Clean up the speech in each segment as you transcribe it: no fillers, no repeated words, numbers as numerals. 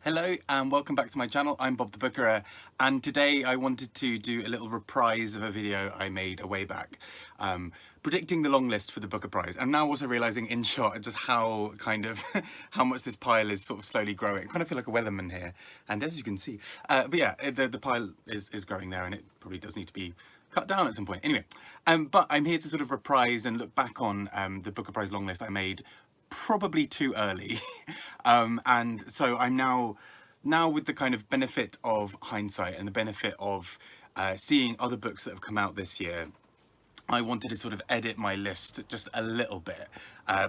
Hello and welcome back to my channel. I'm Bob the Bookerer, and today I wanted to do a little reprise of a video I made a way back predicting the long list for the Booker Prize. I'm now also realising in shot just how how much this pile is sort of slowly growing. I kind of feel like a weatherman here, and as you can see, but yeah, the pile is growing there, and it probably does need to be cut down at some point. Anyway, but I'm here to sort of reprise and look back on the Booker Prize long list I made probably too early. And so I'm now with the kind of benefit of hindsight and the benefit of seeing other books that have come out this year, I wanted to sort of edit my list just a little bit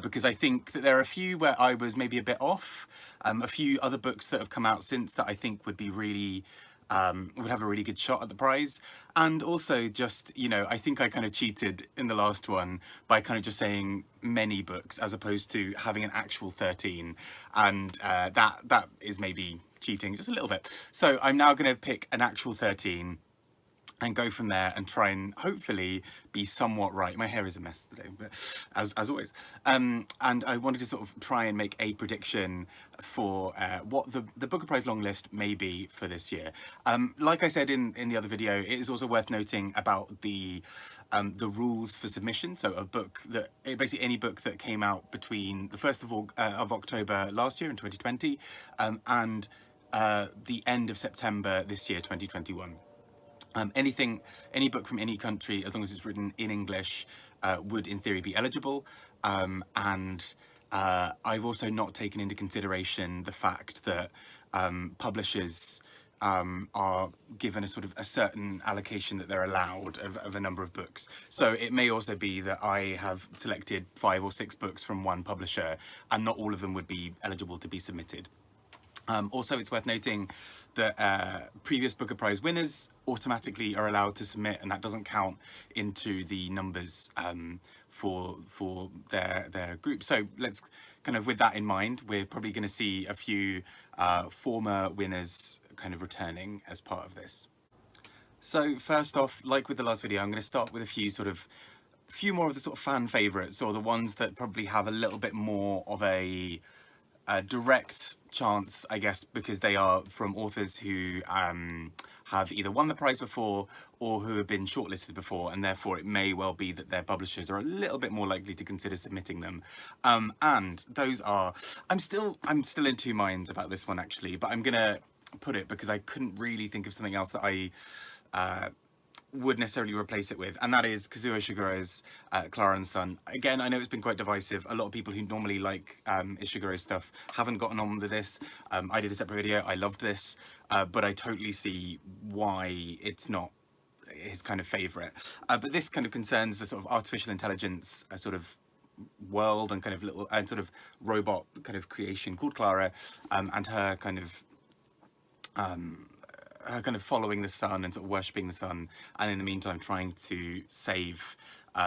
because I think that there are a few where I was maybe a bit off, a few other books that have come out since that I think would be really would have a really good shot at the prize. And also just, you know, I think I kind of cheated in the last one by kind of just saying many books as opposed to having an actual 13, and that is maybe cheating just a little bit. So I'm now going to pick an actual 13 and go from there and try and hopefully be somewhat right. My hair is a mess today, but as always. And I wanted to sort of try and make a prediction for what the Booker Prize long list may be for this year. Like I said in the other video, it is also worth noting about the rules for submission. So a book that, basically any book that came out between the 1st of October last year in 2020 and the end of September this year, 2021. Any book from any country, as long as it's written in English, would in theory be eligible. And I've also not taken into consideration the fact that publishers are given a sort of a certain allocation that they're allowed of a number of books. So it may also be that I have selected 5 or 6 books from one publisher and not all of them would be eligible to be submitted. Also, it's worth noting that previous Booker Prize winners automatically are allowed to submit, and that doesn't count into the numbers for their group. So let's kind of, with that in mind, we're probably going to see a few former winners kind of returning as part of this. So first off, like with the last video, I'm going to start with a few more of the sort of fan favourites, or the ones that probably have a little bit more of a direct chance, I guess, because they are from authors who have either won the prize before or who have been shortlisted before, and therefore it may well be that their publishers are a little bit more likely to consider submitting them. And those are, I'm still in two minds about this one actually, but I'm gonna put it because I couldn't really think of something else that I would necessarily replace it with, and that is Kazuo Shiguro's Klara and Son. Again, I know it's been quite divisive. A lot of people who normally like Ishiguro's stuff haven't gotten on with this. I did a separate video. I loved this, but I totally see why it's not his kind of favourite. But this kind of concerns the sort of artificial intelligence sort of world and kind of little sort of robot kind of creation called Klara, and her kind of following the sun and sort of worshipping the sun, and in the meantime trying to save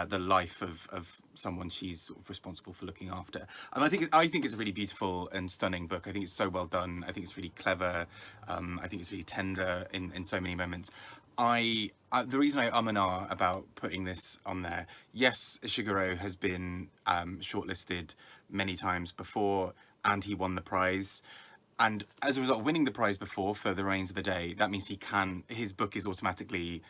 the life of someone she's sort of responsible for looking after. And I think it's a really beautiful and stunning book. I think it's so well done. I think it's really clever. I think it's really tender in so many moments. The reason I and ah about putting this on there, yes, Ishiguro has been shortlisted many times before, and he won the prize. And as a result of winning the prize before for The Reigns of the Day, that means his book is automatically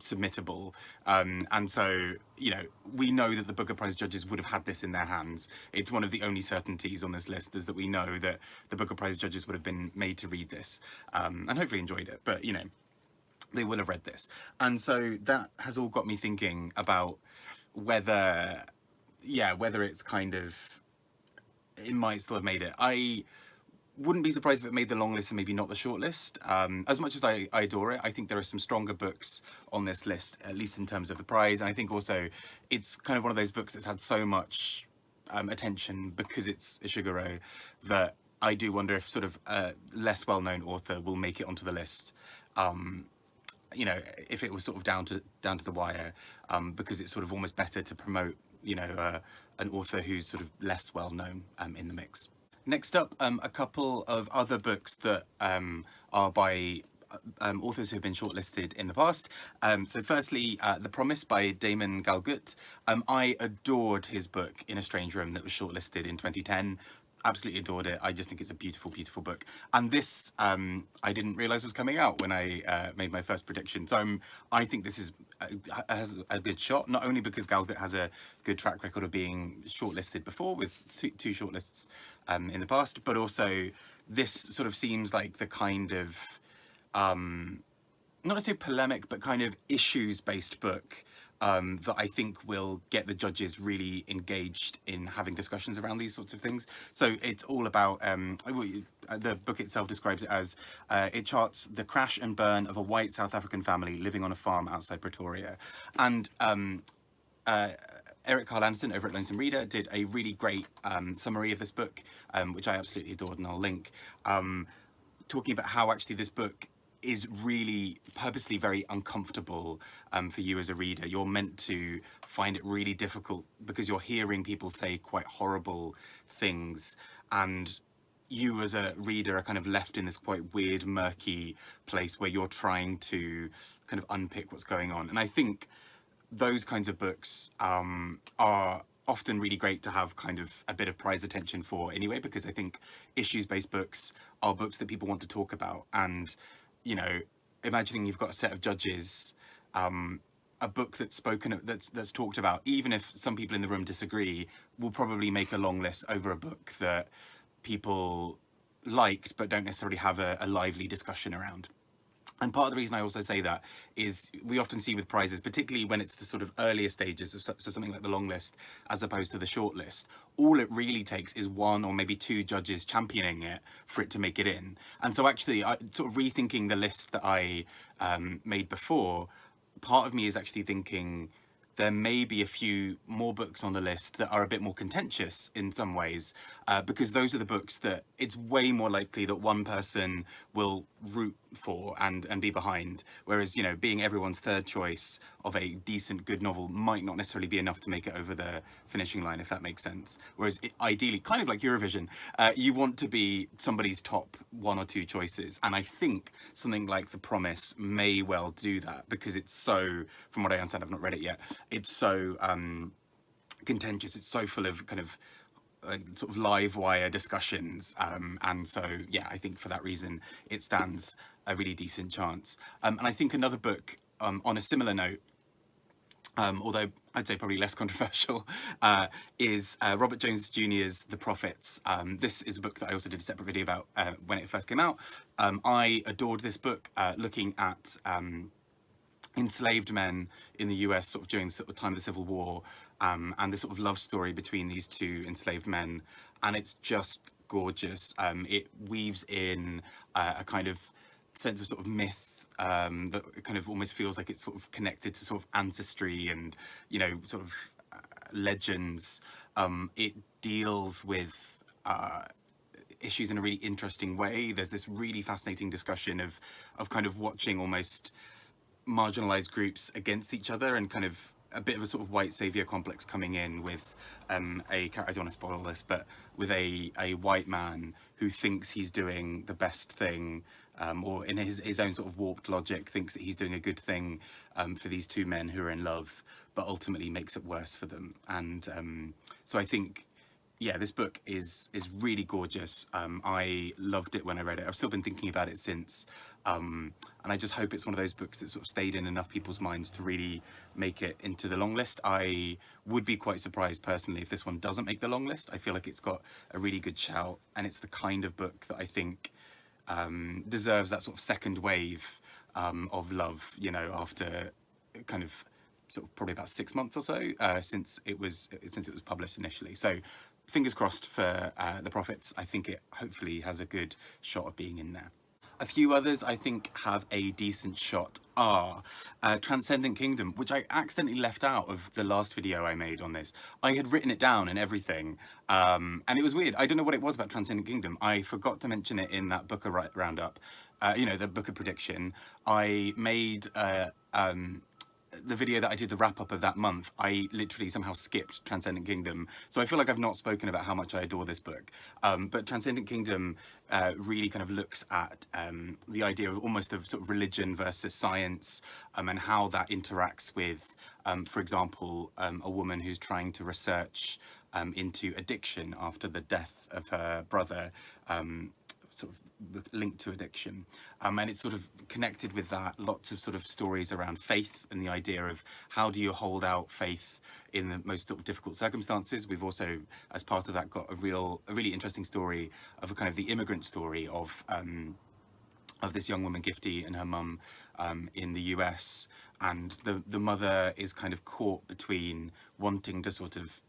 submittable. And so, you know, we know that the Booker Prize judges would have had this in their hands. It's one of the only certainties on this list, is that we know that the Booker Prize judges would have been made to read this, and hopefully enjoyed it. But, you know, they will have read this. And so that has all got me thinking about whether it's kind of, it might still have made it. I wouldn't be surprised if it made the long list and maybe not the short list. As much as I adore it, I think there are some stronger books on this list, at least in terms of the prize. And I think also it's kind of one of those books that's had so much attention because it's Ishiguro, that I do wonder if sort of a less well-known author will make it onto the list. You know, if it was sort of down to the wire, because it's sort of almost better to promote, you know, an author who's sort of less well-known in the mix. Next up, a couple of other books that are by authors who have been shortlisted in the past. So firstly, The Promise by Damon Galgut. I adored his book In a Strange Room that was shortlisted in 2010. absolutely adored it. I just think it's a beautiful, beautiful book. And this, I didn't realize was coming out when I made my first prediction. So I think this is has a good shot, not only because Galgut has a good track record of being shortlisted before with two shortlists in the past, but also this sort of seems like the kind of, not to say polemic, but kind of issues-based book that I think will get the judges really engaged in having discussions around these sorts of things. So it's all about, the book itself describes it as, it charts the crash and burn of a white South African family living on a farm outside Pretoria. And Eric Carl Anderson over at Lonesome Reader did a really great summary of this book, which I absolutely adored, and I'll link, talking about how actually this book is really purposely very uncomfortable for you as a reader. You're meant to find it really difficult because you're hearing people say quite horrible things, and you as a reader are kind of left in this quite weird, murky place where you're trying to kind of unpick what's going on. And I think those kinds of books are often really great to have kind of a bit of prize attention for anyway, because I think issues-based books are books that people want to talk about. And you know, imagining you've got a set of judges, a book that's that's talked about, even if some people in the room disagree, will probably make a long list over a book that people liked but don't necessarily have a lively discussion around. And part of the reason I also say that is we often see with prizes, particularly when it's the sort of earlier stages of something like the long list as opposed to the short list, all it really takes is one or maybe two judges championing it for it to make it in. And so actually, sort of rethinking the list that I made before, part of me is actually thinking there may be a few more books on the list that are a bit more contentious in some ways, because those are the books that it's way more likely that one person will root for and be behind, whereas, you know, being everyone's third choice of a decent, good novel might not necessarily be enough to make it over the finishing line, if that makes sense. Whereas ideally, kind of like Eurovision, you want to be somebody's top one or two choices, and I think something like The Promise may well do that, because it's so, from what I understand, I've not read it yet, it's so contentious, it's so full of kind of sort of live wire discussions, and so yeah, I think for that reason it stands a really decent chance. And I think another book on a similar note, although I'd say probably less controversial, is Robert Jones Jr.'s The Prophets. This is a book that I also did a separate video about when it first came out. I adored this book, looking at enslaved men in the US sort of during the sort of time of the Civil War, and the sort of love story between these two enslaved men, and it's just gorgeous. It weaves in a kind of sense of sort of myth that kind of almost feels like it's sort of connected to sort of ancestry and, you know, sort of legends. It deals with issues in a really interesting way. There's this really fascinating discussion of kind of watching almost marginalized groups against each other, and kind of a bit of a sort of white savior complex coming in with I don't want to spoil this, but with a white man who thinks he's doing the best thing, or in his own sort of warped logic thinks that he's doing a good thing for these two men who are in love, but ultimately makes it worse for them. And so I think, yeah, this book is really gorgeous. I loved it when I read it. I've still been thinking about it since, and I just hope it's one of those books that sort of stayed in enough people's minds to really make it into the long list. I would be quite surprised personally if this one doesn't make the long list. I feel like it's got a really good shout, and it's the kind of book that I think deserves that sort of second wave of love, you know, after kind of sort of probably about 6 months or so since it was published initially. So fingers crossed for The Prophets. I think it hopefully has a good shot of being in there. A few others I think have a decent shot are Transcendent Kingdom, which I accidentally left out of the last video I made on this. I had written it down and everything, and it was weird. I don't know what it was about Transcendent Kingdom. I forgot to mention it in that Booker roundup, you know, the Booker prediction. I made the video that I did, the wrap up of that month, I literally somehow skipped Transcendent Kingdom. So I feel like I've not spoken about how much I adore this book. But Transcendent Kingdom really kind of looks at the idea of almost of sort of religion versus science, and how that interacts with, for example, a woman who's trying to research into addiction after the death of her brother, sort of linked to addiction. And it's sort of connected with that, lots of sort of stories around faith and the idea of how do you hold out faith in the most sort of difficult circumstances. We've also, as part of that, got a really interesting story of a kind of the immigrant story of this young woman, Gifty, and her mum in the US. And the mother is kind of caught between wanting to sort of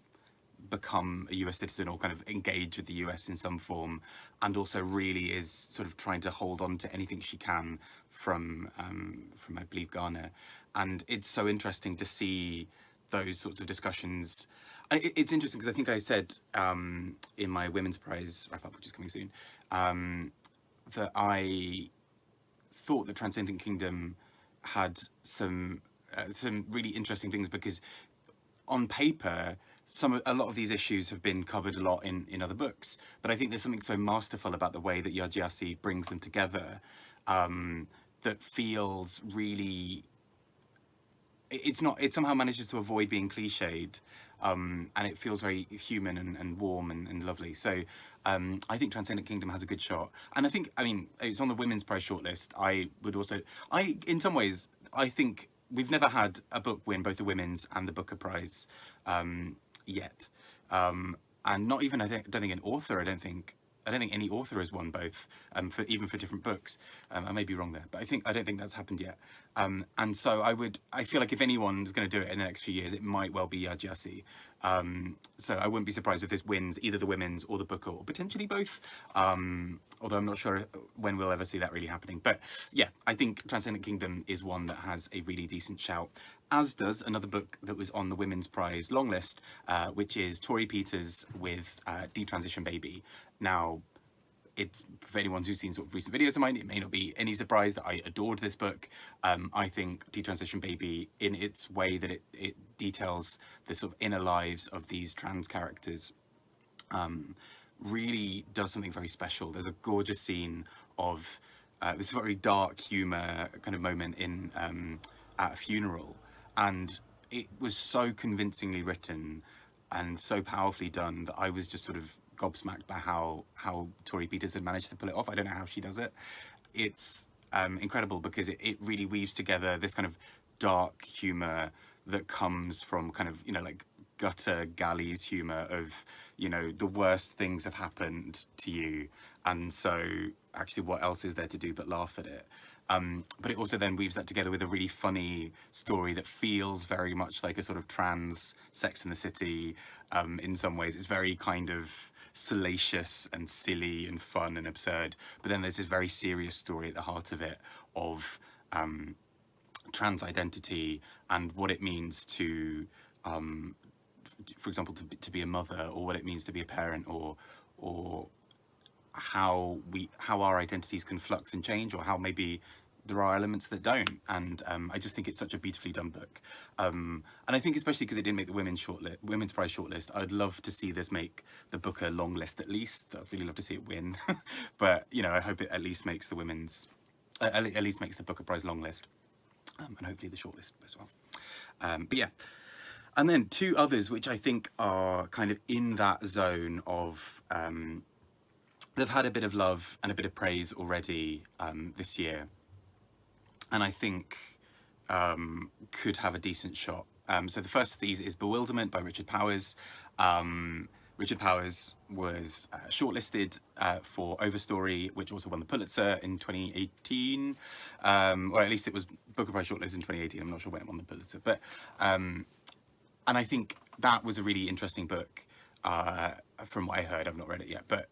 become a US citizen or kind of engage with the US in some form, and also really is sort of trying to hold on to anything she can from I believe Ghana. And it's so interesting to see those sorts of discussions. It's interesting because I think I said in my Women's Prize wrap up, which is coming soon, that I thought the Transcendent Kingdom had some really interesting things, because on paper a lot of these issues have been covered a lot in other books, but I think there's something so masterful about the way that Gyasi brings them together, that feels really, it somehow manages to avoid being cliched, and it feels very human and warm and lovely. So I think Transcendent Kingdom has a good shot. And I mean, it's on the Women's Prize shortlist. In some ways, I think we've never had a book win both the Women's and the Booker Prize yet. And not even, I don't think an author, I don't think any author has won both, even for different books. I may be wrong there, but I don't think that's happened yet. And so I feel like if anyone's going to do it in the next few years, it might well be Gyasi. So I wouldn't be surprised if this wins either the Women's or the Booker, or potentially both. Although I'm not sure when we'll ever see that really happening. But yeah, I think Transcendent Kingdom is one that has a really decent shout, as does another book that was on the Women's Prize long list, which is Torrey Peters with Detransition Baby. Now, it's, for anyone who's seen sort of recent videos of mine, it may not be any surprise that I adored this book. I think Detransition Baby, in its way that it details the sort of inner lives of these trans characters, really does something very special. There's a gorgeous scene of this very dark humor kind of moment in at a funeral, and it was so convincingly written and so powerfully done that I was just sort of gobsmacked by how Torrey Peters had managed to pull it off. I don't know how she does it. It's incredible, because it really weaves together this kind of dark humor that comes from kind of, like gutter galleys humor of, the worst things have happened to you, and so actually what else is there to do but laugh at it. But it also then weaves that together with a really funny story that feels very much like a sort of trans Sex and the City. In some ways, it's very kind of salacious and silly and fun and absurd. But then there's this very serious story at the heart of it of trans identity and what it means to, for example, to be a mother, or what it means to be a parent, or how our identities can flux and change, or how maybe there are elements that don't. And I just think it's such a beautifully done book, and I think especially because it didn't make the Women's Prize shortlist, I'd love to see this make the Booker long list at least. I'd really love to see it win. But I hope it at least makes the Women's at least makes the Booker Prize long list, and hopefully the shortlist as well. But yeah. And then two others which I think are kind of in that zone of they've had a bit of love and a bit of praise already this year, and I think could have a decent shot. So the first of these is Bewilderment by Richard Powers. Richard Powers was shortlisted for Overstory, which also won the Pulitzer in 2018, or at least it was Booker Prize shortlisted in 2018. I'm not sure when it won the Pulitzer, but and I think that was a really interesting book, from what I heard. I've not read it yet, but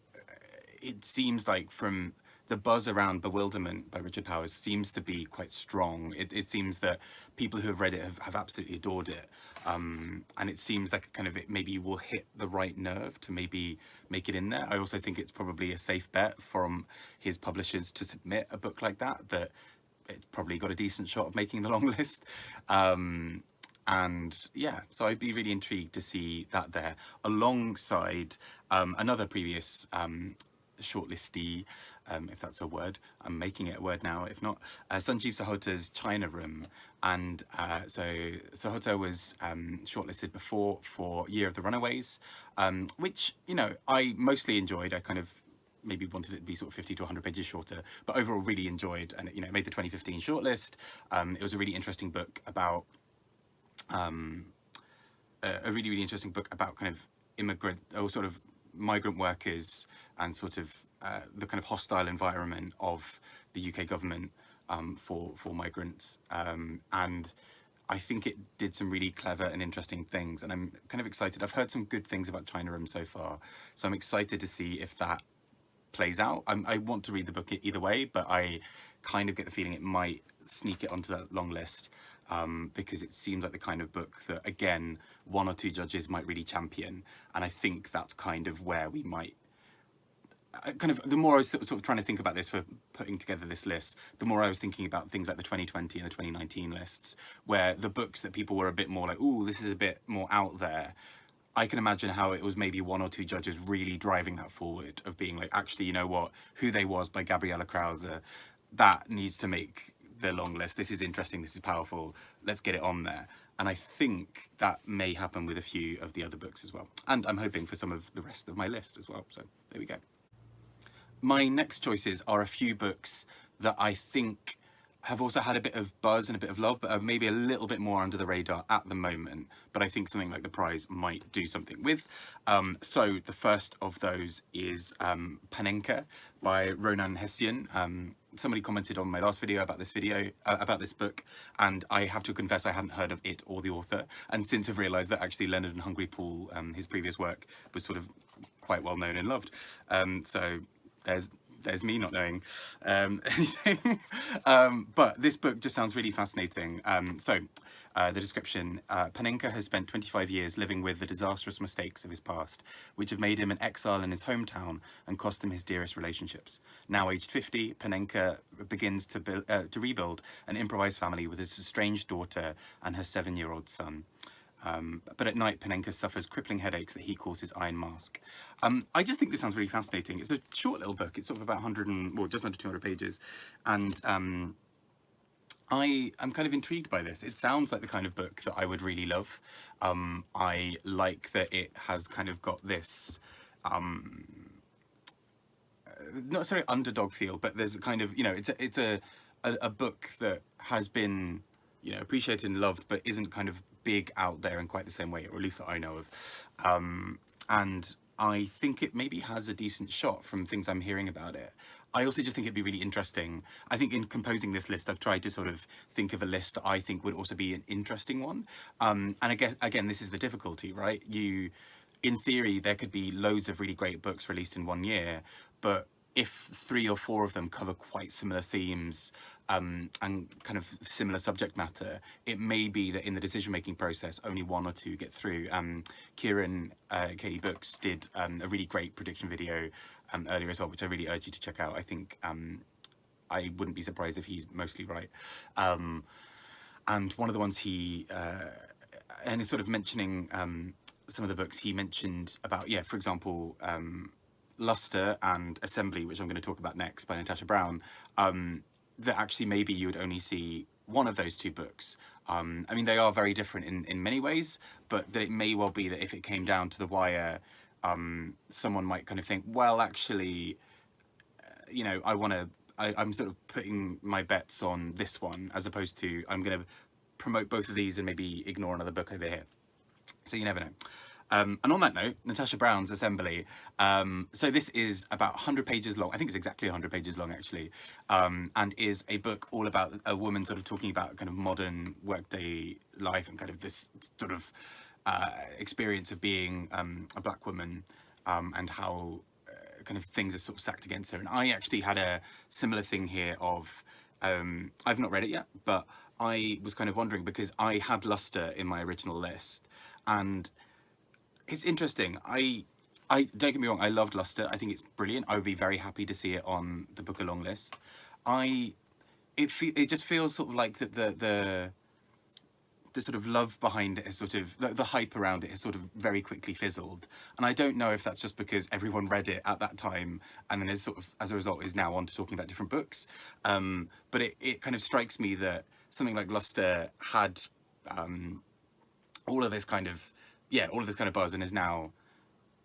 it seems like from the buzz around Bewilderment by Richard Powers seems to be quite strong. It seems that people who have read it have absolutely adored it. And it seems like kind of it maybe will hit the right nerve to maybe make it in there. I also think it's probably a safe bet from his publishers to submit a book like that it's probably got a decent shot of making the long list. And yeah, so I'd be really intrigued to see that there alongside another previous shortlistee, if that's a word. I'm making it a word now, if not. Sunjeev Sahota's China Room. And so Sahota was shortlisted before for Year of the Runaways, which, you know, I mostly enjoyed. I kind of maybe wanted it to be sort of 50 to 100 pages shorter, but overall really enjoyed, and, you know, it made the 2015 shortlist. It was a really interesting book about a really interesting book about kind of immigrant or sort of migrant workers and sort of the kind of hostile environment of the UK government for migrants, and I think it did some really clever and interesting things, and I'm kind of excited. I've heard some good things about China Room so far, so I'm excited to see if that plays out. I want to read the book either way, but I kind of get the feeling it might sneak it onto that long list, because it seems like the kind of book that, again, one or two judges might really champion, and I think that's kind of where we might kind of, the more I was sort of trying to think about this for putting together this list, the more I was thinking about things like the 2020 and the 2019 lists, where the books that people were a bit more like, ooh, this is a bit more out there. I can imagine how it was maybe one or two judges really driving that forward, of being like, actually, you know what, Who They Was by Gabriella Krause, that needs to make the long list. This is interesting, this is powerful, let's get it on there. And I think that may happen with a few of the other books as well. And I'm hoping for some of the rest of my list as well. So there we go. My next choices are a few books that I think have also had a bit of buzz and a bit of love, but are maybe a little bit more under the radar at the moment, but I think something like the prize might do something with. So the first of those is Panenka by Ronan Hession. Somebody commented on my last video about this book, and I have to confess I hadn't heard of it or the author, and since I've realised that actually Leonard and Hungry Paul, his previous work, was sort of quite well known and loved. So there's me not knowing anything. But this book just sounds really fascinating. The description: Panenka has spent 25 years living with the disastrous mistakes of his past, which have made him an exile in his hometown and cost him his dearest relationships. Now aged 50, Panenka begins to rebuild an improvised family with his estranged daughter and her 7-year-old son. But at night, Panenka suffers crippling headaches that he calls his iron mask. I just think this sounds really fascinating. It's a short little book. It's sort of about 100 and, well, just under 200 pages. And I am kind of intrigued by this. It sounds like the kind of book that I would really love. I like that it has kind of got this, not necessarily underdog feel, but there's a kind of, you know, it's a book that has been, you know, appreciated and loved, but isn't kind of big out there in quite the same way, or at least that I know of. And I think it maybe has a decent shot from things I'm hearing about it. I also just think it'd be really interesting. I think in composing this list, I've tried to sort of think of a list that I think would also be an interesting one. And I guess, again, this is the difficulty, right? In theory, there could be loads of really great books released in 1 year, but if 3 or 4 of them cover quite similar themes and kind of similar subject matter, it may be that in the decision-making process, only 1 or 2 get through. Kieran, KE Books, did a really great prediction video earlier as well, which I really urge you to check out. I think I wouldn't be surprised if he's mostly right. And one of the ones and he's sort of mentioning some of the books he mentioned about, yeah, for example, Luster and Assembly, which I'm going to talk about next, by Natasha Brown, that actually maybe you would only see one of those 2 books. I mean, they are very different in many ways, but that it may well be that if it came down to the wire, someone might kind of think, well, actually, you know, I'm sort of putting my bets on this one, as opposed to I'm going to promote both of these and maybe ignore another book over here. So you never know. And on that note, Natasha Brown's Assembly. So this is about 100 pages long. I think it's exactly 100 pages long, actually, and is a book all about a woman sort of talking about kind of modern workday life and kind of this sort of experience of being a black woman, and how kind of things are sort of stacked against her. And I actually had a similar thing here of, I've not read it yet, but I was kind of wondering, because I had Luster in my original list, and it's interesting. I don't get me wrong, I loved Luster. I think it's brilliant. I would be very happy to see it on the Book Along list. It just feels sort of like that the the sort of love behind it has sort of, the hype around it has sort of very quickly fizzled. And I don't know if that's just because everyone read it at that time and then is sort of, as a result, is now on to talking about different books. But it kind of strikes me that something like Luster had all of this kind of, all of this kind of buzz, and is now,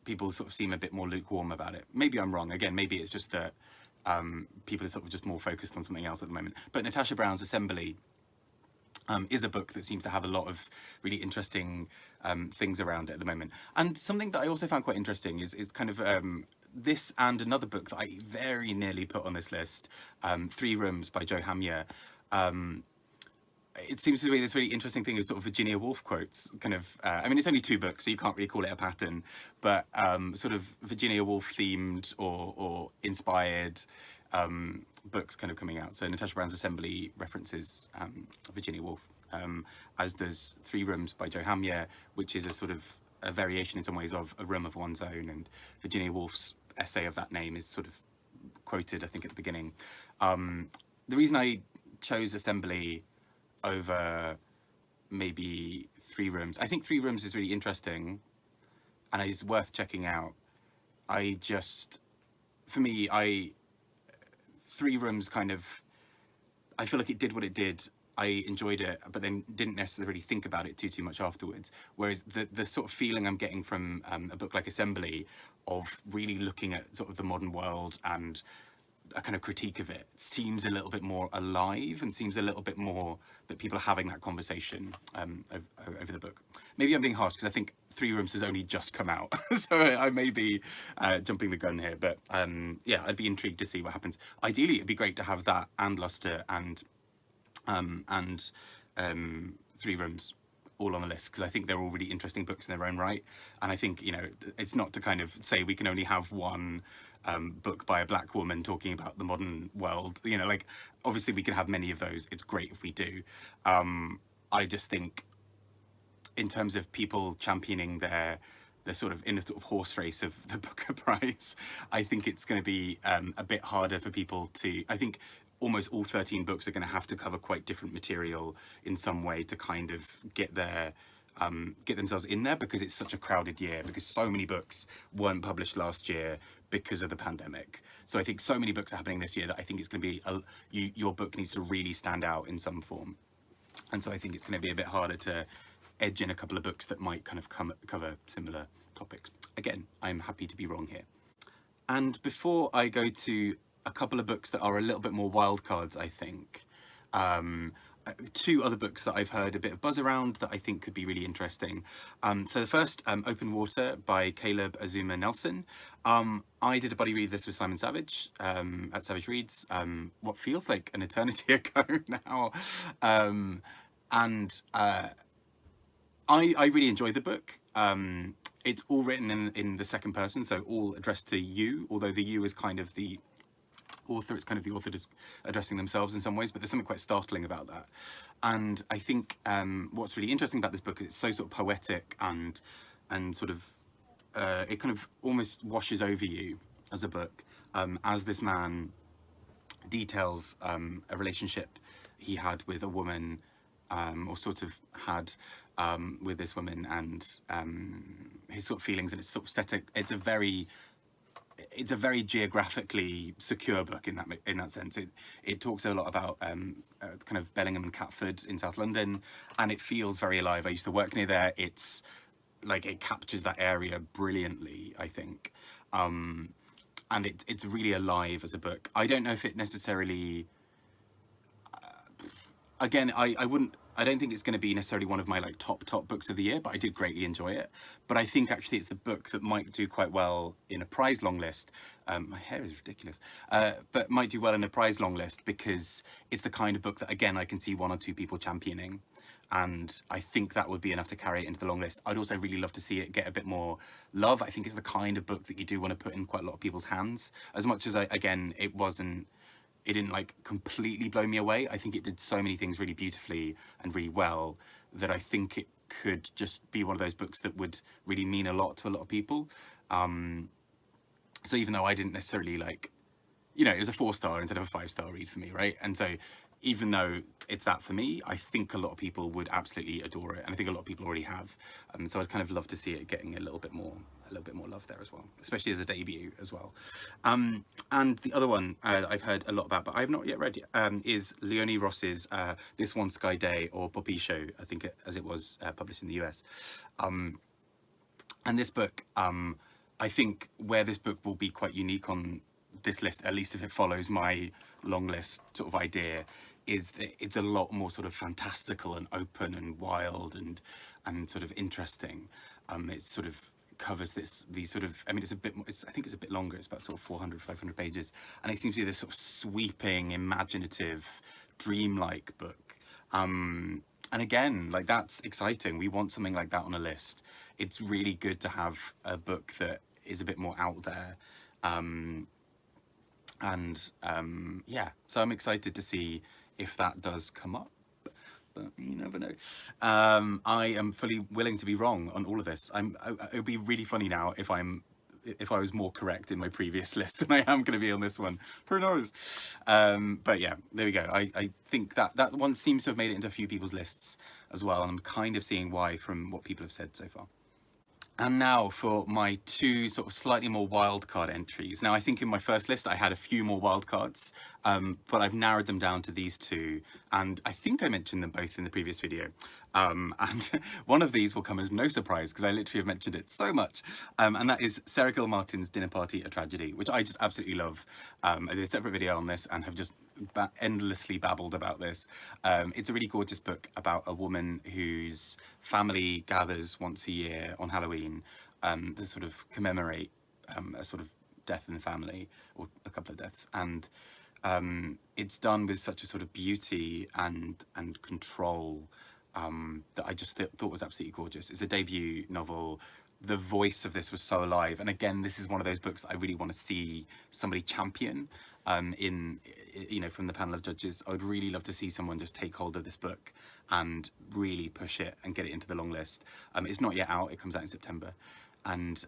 people sort of seem a bit more lukewarm about it. Maybe I'm wrong. Again, maybe it's just that people are sort of just more focused on something else at the moment. But Natasha Brown's Assembly is a book that seems to have a lot of really interesting things around it at the moment. And something that I also found quite interesting is kind of this and another book that I very nearly put on this list, 3 Rooms by Joe Hamya. It seems to be this really interesting thing of sort of Virginia Woolf quotes, kind of, I mean, it's only 2 books, so you can't really call it a pattern, but sort of Virginia Woolf themed or inspired books kind of coming out. So Natasha Brown's Assembly references Virginia Woolf, as does 3 Rooms by Joe Hamya, which is a sort of a variation in some ways of A Room of One's Own, and Virginia Woolf's essay of that name is sort of quoted, I think, at the beginning. The reason I chose Assembly over maybe 3 Rooms, I think 3 Rooms is really interesting and it's worth checking out. For me, 3 Rooms kind of, I feel like it did what it did. I enjoyed it, but then didn't necessarily think about it too much afterwards. Whereas the sort of feeling I'm getting from a book like Assembly, of really looking at sort of the modern world and a kind of critique of it, seems a little bit more alive and seems a little bit more that people are having that conversation over the book. Maybe I'm being harsh because I think 3 Rooms has only just come out, so I may be jumping the gun here, but yeah, I'd be intrigued to see what happens. Ideally, it'd be great to have that and Luster and 3 Rooms all on the list, because I think they're all really interesting books in their own right. And I think, you know, it's not to kind of say we can only have one book by a black woman talking about the modern world. You know, like, obviously we can have many of those. It's great if we do. I just think in terms of people championing their sort of in a sort of horse race of the Booker Prize, I think it's going to be a bit harder for people to, I think almost all 13 books are going to have to cover quite different material in some way to kind of get themselves in there, because it's such a crowded year, because so many books weren't published last year because of the pandemic. So I think so many books are happening this year that I think it's going to be your book needs to really stand out in some form. And so I think it's going to be a bit harder to edge in a couple of books that might kind of cover similar topics. Again, I'm happy to be wrong here. And before I go to a couple of books that are a little bit more wildcards, I think, 2 other books that I've heard a bit of buzz around that I think could be really interesting. So the first, Open Water by Caleb Azumah Nelson. I did a buddy read this with Simon Savage at Savage Reads, what feels like an eternity ago now. I really enjoyed the book. It's all written in the second person, so all addressed to you, although the you is kind of the author, it's kind of the author just addressing themselves in some ways, but there's something quite startling about that. And I think what's really interesting about this book is it's so sort of poetic and sort of it kind of almost washes over you as a book, as this man details a relationship he had with a woman, or sort of had with this woman, and his sort of feelings, and it's sort of it's a very geographically secure book in that sense. It talks a lot about kind of Bellingham and Catford in South London, and it feels very alive. I used to work near there. It's like it captures that area brilliantly, I think, and it's really alive as a book. I don't know if it necessarily. Again, I don't think it's going to be necessarily one of my like top books of the year, but I did greatly enjoy it. But I think actually it's the book that might do quite well in a prize long list. My hair is ridiculous, but might do well in a prize long list because it's the kind of book that, again, I can see 1 or 2 people championing, and I think that would be enough to carry it into the long list. I'd also really love to see it get a bit more love. I think it's the kind of book that you do want to put in quite a lot of people's hands. As much as it didn't like completely blow me away. I think it did so many things really beautifully and really well that I think it could just be one of those books that would really mean a lot to a lot of people. So even though I didn't necessarily like, you know, it was a 4-star instead of a 5-star read for me, right? And so even though it's that for me, I think a lot of people would absolutely adore it, and I think a lot of people already have. So I'd kind of love to see it getting a little bit more love there as well, especially as a debut as well. And the other one I've heard a lot about, but I've not yet read yet, is Leone Ross's This One Sky Day, or Poppy Show, I think as it was published in the US. And this book, I think where this book will be quite unique on this list, at least if it follows my long list sort of idea, is that it's a lot more sort of fantastical and open and wild and sort of interesting. It sort of covers these sort of, I mean, it's a bit more, I think it's a bit longer, it's about sort of 400, 500 pages, and it seems to be this sort of sweeping, imaginative, dreamlike book. And again, like, that's exciting. We want something like that on a list. It's really good to have a book that is a bit more out there. Yeah, so I'm excited to see if that does come up, but you never know. I am fully willing to be wrong on all of this. It would be really funny now if I was more correct in my previous list than I am going to be on this one. Who knows? But yeah, there we go. I think that one seems to have made it into a few people's lists as well, and I'm kind of seeing why from what people have said so far. And now for my two sort of slightly more wildcard entries. Now, I think in my first list I had a few more wildcards, but I've narrowed them down to these two, and I think I mentioned them both in the previous video. And one of these will come as no surprise because I literally have mentioned it so much, and that is Sarah Gilmartin's Dinner Party, A Tragedy, which I just absolutely love. I did a separate video on this and have just endlessly babbled about this. It's a really gorgeous book about a woman whose family gathers once a year on Halloween to sort of commemorate a sort of death in the family, or a couple of deaths, and it's done with such a sort of beauty and control that I just thought was absolutely gorgeous. It's a debut novel. The voice of this was so alive, and again, this is one of those books that I really want to see somebody champion in, you know, from the panel of judges. I would really love to see someone just take hold of this book and really push it and get it into the long list. It's not yet out, it comes out in September, and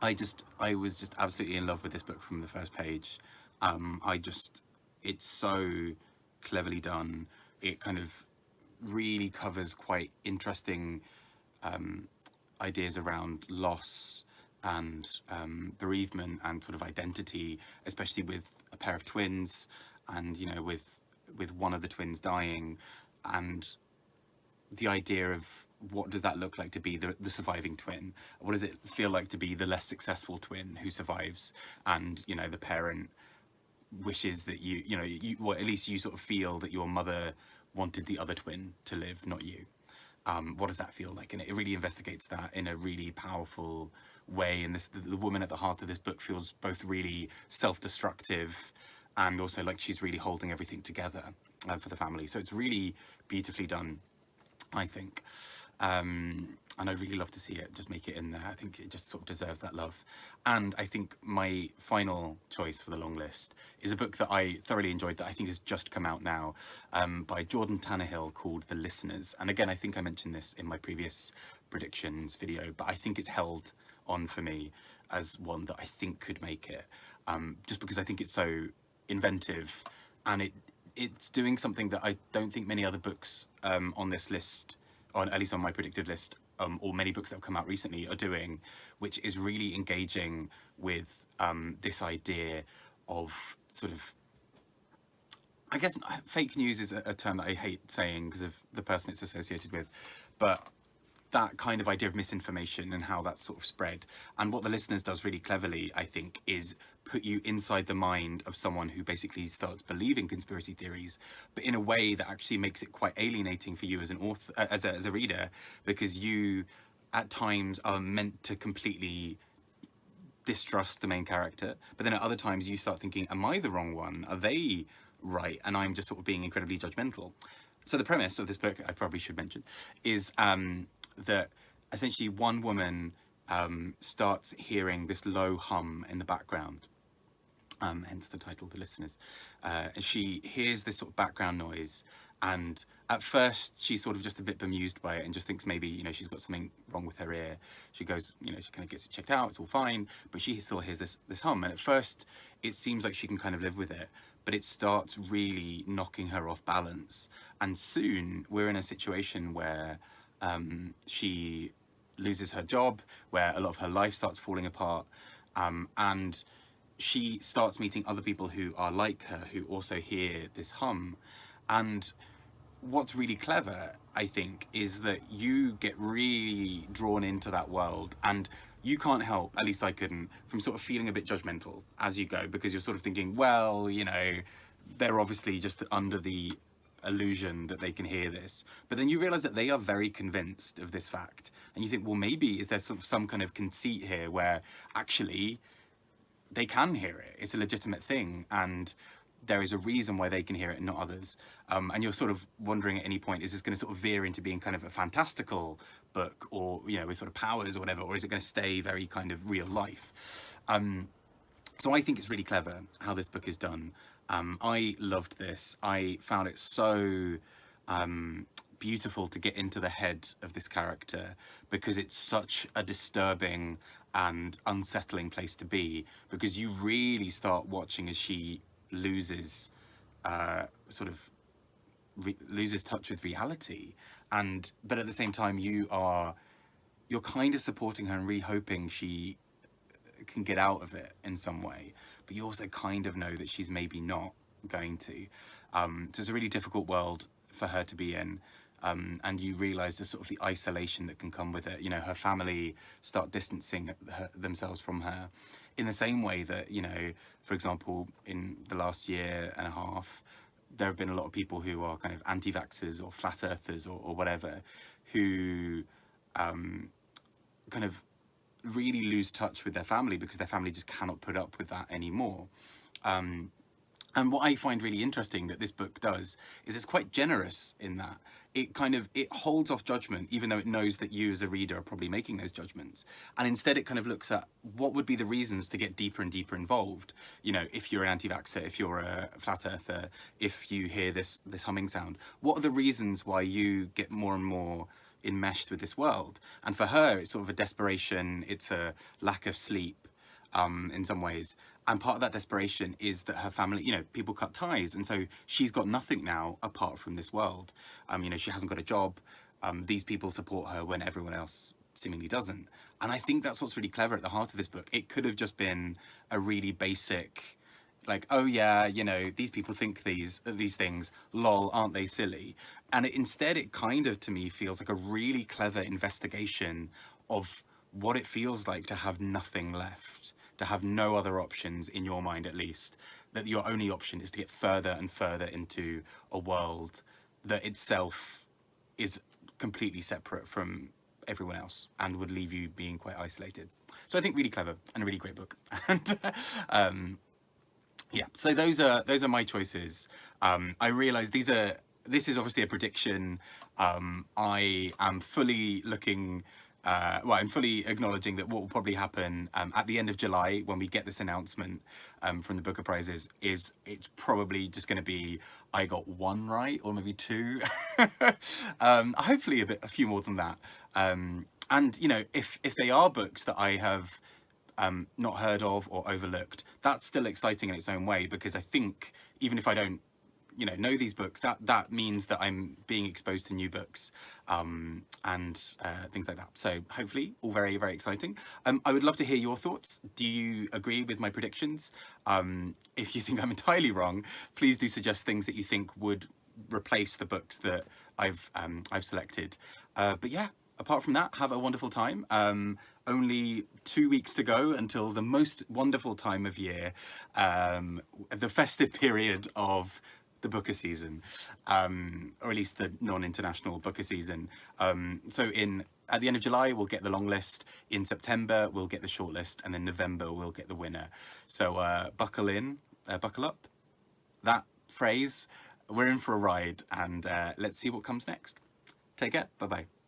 I was just absolutely in love with this book from the first page. It's so cleverly done. It kind of really covers quite interesting ideas around loss and bereavement and sort of identity, especially with a pair of twins, and, you know, with one of the twins dying, and the idea of what does that look like to be the surviving twin? What does it feel like to be the less successful twin who survives? And, you know, the parent wishes that well, at least you sort of feel that your mother wanted the other twin to live, not you. What does that feel like? And it really investigates that in a really powerful way. And the woman at the heart of this book feels both really self-destructive and also like she's really holding everything together for the family. So it's really beautifully done, I think. And I'd really love to see it just make it in there. I think it just sort of deserves that love. And I think my final choice for the long list is a book that I thoroughly enjoyed that I think has just come out now, by Jordan Tannahill, called The Listeners. And again, I think I mentioned this in my previous predictions video, but I think it's held on for me as one that I think could make it, just because I think it's so inventive, and it's doing something that I don't think many other books on this list, at least on my predicted list, or many books that have come out recently are doing, which is really engaging with this idea of sort of, I guess fake news is a term that I hate saying because of the person it's associated with, but that kind of idea of misinformation and how that's sort of spread. And what The Listeners does really cleverly, I think, is put you inside the mind of someone who basically starts believing conspiracy theories, but in a way that actually makes it quite alienating for you as an author, as a reader, because you at times are meant to completely distrust the main character, but then at other times you start thinking, am I the wrong one? Are they right? And I'm just sort of being incredibly judgmental. So the premise of this book, I probably should mention, is that essentially one woman starts hearing this low hum in the background, hence the title, The Listeners. She hears this sort of background noise, and at first she's sort of just a bit bemused by it and just thinks maybe, you know, she's got something wrong with her ear. She goes, you know, she kind of gets it checked out, it's all fine, but she still hears this hum, and at first it seems like she can kind of live with it. but it starts really knocking her off balance. And soon we're in a situation where she loses her job, where a lot of her life starts falling apart, and she starts meeting other people who are like her, who also hear this hum. And what's really clever, I think, is that you get really drawn into that world, and you can't help, at least I couldn't, from sort of feeling a bit judgmental as you go, because you're sort of thinking, well, you know, they're obviously just under the illusion that they can hear this. But then you realize that they are very convinced of this fact, and you think, well, maybe is there some kind of conceit here where actually they can hear it, it's a legitimate thing, and there is a reason why they can hear it and not others. And you're sort of wondering at any point, is this going to sort of veer into being kind of a fantastical book, or, you know, with sort of powers or whatever, or is it going to stay very kind of real life? So I think it's really clever how this book is done. I loved this. I found it so beautiful to get into the head of this character, because it's such a disturbing and unsettling place to be, because you really start watching as she loses loses touch with reality, but at the same time you're kind of supporting her and really hoping she can get out of it in some way, but you also kind of know that she's maybe not going to. So it's a really difficult world for her to be in, and you realize the sort of the isolation that can come with it. You know, her family start distancing themselves from her in the same way that, you know, for example, in the last year and a half, there have been a lot of people who are kind of anti-vaxxers or flat earthers or whatever, who kind of really lose touch with their family because their family just cannot put up with that anymore. And what I find really interesting that this book does is it's quite generous in that it holds off judgment, even though it knows that you as a reader are probably making those judgments. And instead it kind of looks at what would be the reasons to get deeper and deeper involved. You know, if you're an anti-vaxxer, if you're a flat earther, if you hear this humming sound, what are the reasons why you get more and more enmeshed with this world? And for her, it's sort of a desperation, it's a lack of sleep, in some ways. And part of that desperation is that her family, you know, people cut ties, and so she's got nothing now apart from this world. You know, she hasn't got a job. These people support her when everyone else seemingly doesn't. And I think that's what's really clever at the heart of this book. It could have just been a really basic, like, oh yeah, you know, these people think these things, lol, aren't they silly? And instead it kind of, to me, feels like a really clever investigation of what it feels like to have nothing left, to have no other options, in your mind at least, that your only option is to get further and further into a world that itself is completely separate from everyone else and would leave you being quite isolated. So I think really clever and a really great book. And yeah, so those are my choices. I realise this is obviously a prediction. I am fully looking, well, I'm fully acknowledging that what will probably happen at the end of July, when we get this announcement from the Booker Prizes, is it's probably just going to be I got one right, or maybe two. Hopefully a few more than that. And you know, if they are books that I have not heard of or overlooked, that's still exciting in its own way, because I think even if I don't, you know these books, that means that I'm being exposed to new books, and things like that. So hopefully all very, very exciting. I would love to hear your thoughts. Do you agree with my predictions? If you think I'm entirely wrong, please do suggest things that you think would replace the books that I've selected. But yeah, apart from that, have a wonderful time. Only 2 weeks to go until the most wonderful time of year, the festive period of the Booker season, or at least the non-international Booker season. So at the end of July, we'll get the long list. In September, we'll get the shortlist, and then November, we'll get the winner. So buckle in, buckle up. That phrase, we're in for a ride, and let's see what comes next. Take care. Bye-bye.